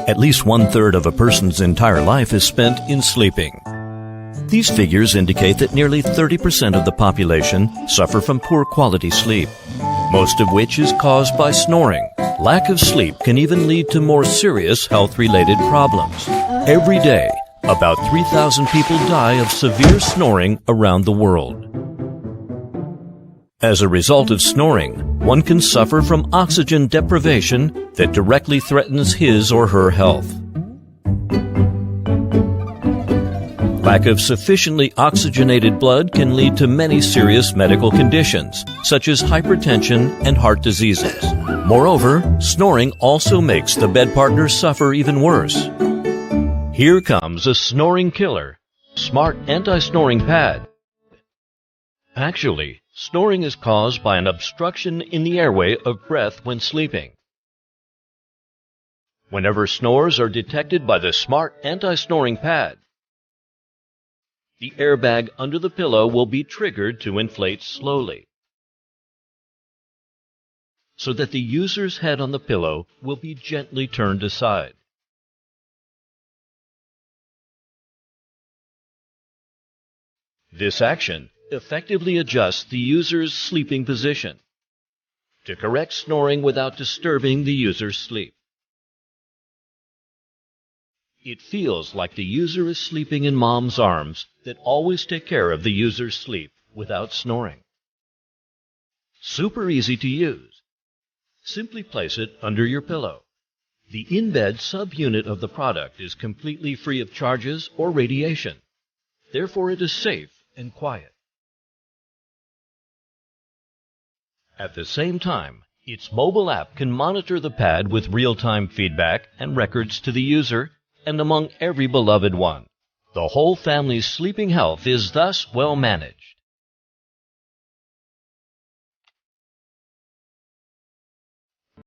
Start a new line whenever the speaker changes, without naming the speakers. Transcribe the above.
At least 1/3 of a person's entire life is spent in sleeping. These figures indicate that nearly 30% of the population suffer from poor quality sleep, most of which is caused by snoring. Lack of sleep can even lead to more serious health-related problems. Every day, about 3,000 people die of severe snoring around the world. As a result of snoring, one can suffer from oxygen deprivation that directly threatens his or her health. Lack of sufficiently oxygenated blood can lead to many serious medical conditions, such as hypertension and heart diseases. Moreover, snoring also makes the bed partner suffer even worse. Here comes a snoring killer, Smart Anti-Snoring Pad. Actually, snoring is caused by an obstruction in the airway of breath when sleeping. Whenever snores are detected by the Smart Anti-Snoring Pad, the airbag under the pillow will be triggered to inflate slowly, so that the user's head on the pillow will be gently turned aside. This action effectively adjusts the user's sleeping position to correct snoring without disturbing the user's sleep. It feels like the user is sleeping in mom's arms that always take care of the user's sleep without snoring. Super easy to use. Simply place it under your pillow. The in-bed subunit of the product is completely free of charges or radiation. Therefore, it is safe and quiet. At the same time, its mobile app can monitor the pad with real-time feedback and records to the user and among every beloved one. The whole family's sleeping health is thus well managed.